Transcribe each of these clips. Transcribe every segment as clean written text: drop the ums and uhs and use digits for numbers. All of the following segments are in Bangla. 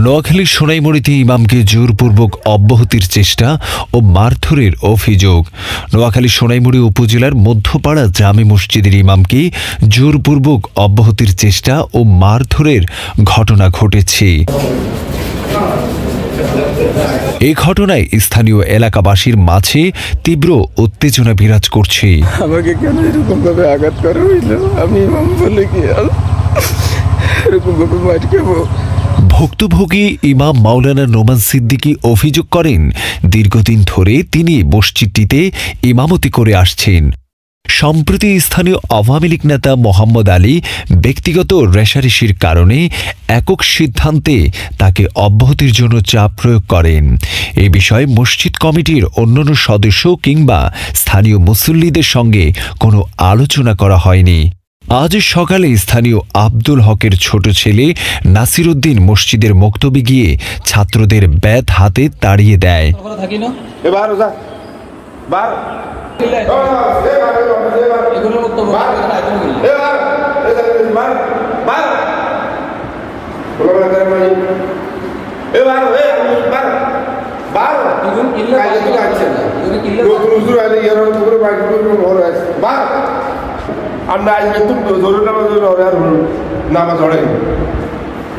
নোয়াখালীর সোনাইমুড়িতে ইমামকে জোরপূর্বক অব্যাহতির চেষ্টা ও মারধরের অভিযোগ। নোয়াখালীর সোনাইমুড়ি উপজেলার মধ্যপাড়া জামে মসজিদের ইমামকে জোরপূর্বক অব্যাহতির চেষ্টা ও মারধরের ঘটনা ঘটেছে। এই ঘটনায় স্থানীয় এলাকাবাসীর মাঝে তীব্র উত্তেজনা বিরাজ করছে। আমাকে কেন এরকম ভাবে আঘাত করা হইল? আমি ইমাম বলে কি এরকম ভাবে মার খাবো? ভুক্তভোগী ইমাম মাওলানা নোমান সিদ্দিকী অভিযোগ করেন, দীর্ঘদিন ধরে তিনি মসজিদটিতে ইমামতি করে আসছেন। সম্প্রতি স্থানীয় আওয়ামী লীগ নেতা মোহাম্মদ আলী ব্যক্তিগত রেষারেষির কারণে একক সিদ্ধান্তে তাকে অব্যাহতির জন্য চাপ প্রয়োগ করেন। এ বিষয়ে মসজিদ কমিটির অন্যান্য সদস্য কিংবা স্থানীয় মুসল্লিদের সঙ্গে কোনো আলোচনা করা হয়নি। আজ সকালে স্থানীয় আব্দুল হকের ছোট ছেলে নাসির উদ্দিন মসজিদের মক্তবে গিয়ে ছাত্রদের ব্যাট হাতে তাড়িয়ে দেয়। আমরা আজকে তো জরুরি নামাজ পড়াই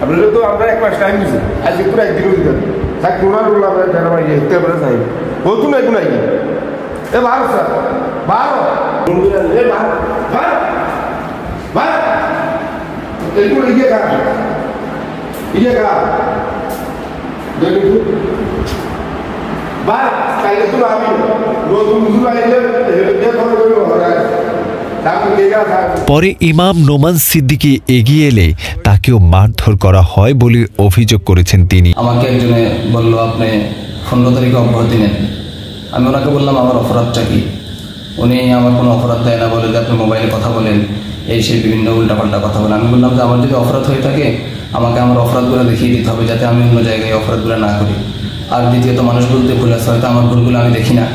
আপনাদের তো আমরা এক মাস টাইম দিচ্ছি, আজকে তো একদিনও দিতেন থাক কোনার বললাম আমরা চাই বলতুন একটু নাই এ ভালো স্যার ভালো ইয়ে খা ইয়ে খা কালকে তো আমি পরে ইমাম নোমান সিদ্দিকী এগিয়ে এলে তাকেও মারধর করা হয় বলে অভিযোগ করেছেন তিনি। আমাকে একজনে বলল, আপনি 15 তারিখে অব্যাহতি নেন। আমি ওনাকে বললাম আমার অপরাধটা কি? উনি আমার কোনো অপরাধ দেয় না, বলে যে আপনি মোবাইলে কথা বলেন, এই সেই বিভিন্ন উল্টাপাল্টা কথা বলেন। আমি বললাম যে আমার যদি অপরাধ হয়ে থাকে আমাকে আমার অপরাধগুলো দেখিয়ে দিতে হবে, যাতে আমি অন্য জায়গায় অপরাধগুলো না করি। আর দ্বিতীয়ত, মানুষ বলতে ভুল আছে, হয়তো আমার ভুলগুলো আমি দেখি না,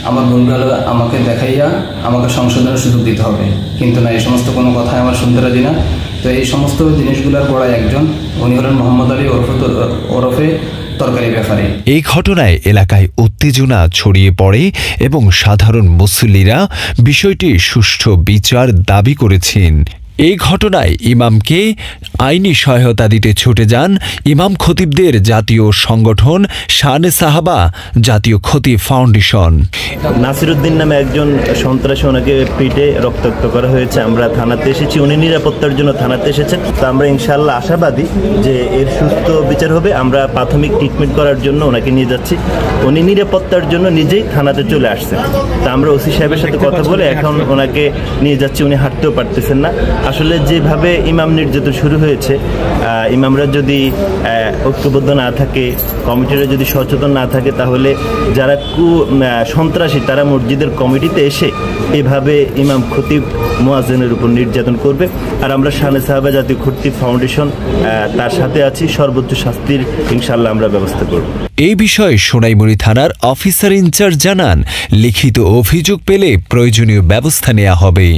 আমার ভুলগুলো আমাকে দেখাইয়া আমাকে সংশোধনের সুযোগ দিতে হবে। কিন্তু না, এই সমস্ত কোনো কথাই আমার শুনতে রাজি না। তো এই সমস্ত জিনিসগুলোর গোড়ায় একজন, উনি হলেন মোহাম্মদ আলী ওরফে তরকারি ব্যাপারী। এই ঘটনায় এলাকায় উত্তেজনা ছড়িয়ে পড়ে এবং সাধারণ মুসল্লিরা বিষয়টি সুষ্ঠু বিচার দাবি করেছেন। এই ঘটনায় ইমামকে আইনি সহায়তা দিতে ছুটে যান ইমাম খতিবদের জাতীয় সংগঠন শানে সাহাবা জাতীয় খতিব ফাউন্ডেশন। নাসির উদ্দিন নামে একজন সন্ত্রাসী, ওনাকে পিটে রক্তাক্ত করা হয়েছে। আমরা থানাতে এসেছি, উনি নিরাপত্তার জন্য থানাতে এসেছেন। তো আমরা ইনশাআল্লাহ আশাবাদী যে এর সুস্থ বিচার হবে। আমরা প্রাথমিক ট্রিটমেন্ট করার জন্য ওনাকে নিয়ে যাচ্ছি। উনি নিরাপত্তার জন্য নিজেই থানাতে চলে আসছেন। তা আমরা ওসি সাহেবের সাথে কথা বলে এখন ওনাকে নিয়ে যাচ্ছি। উনি হাঁটতেও পারতেছেন না। আসলে যেভাবে ইমাম নির্যাতন শুরু হয়েছে, ইমামরা যদি ঐক্যবদ্ধ না থাকে, কমিটিরা যদি সচেতন না থাকে, তাহলে যারা সন্ত্রাসী তারা মসজিদের কমিটিতে এসে এভাবে ইমাম খতিব মুয়াজ্জিনের উপর নির্যাতন করবে। আর আমরা শানে সাহাবা জাতীয় খতিব ফাউন্ডেশন তার সাথে আছি। সর্বোচ্চ শাস্তির ইনশাআল্লাহ আমরা ব্যবস্থা করব। এই বিষয়ে সোনাইমুড়ি থানার অফিসার ইনচার্জ জানান, লিখিত অভিযোগ পেলে প্রয়োজনীয় ব্যবস্থা নেওয়া হবে।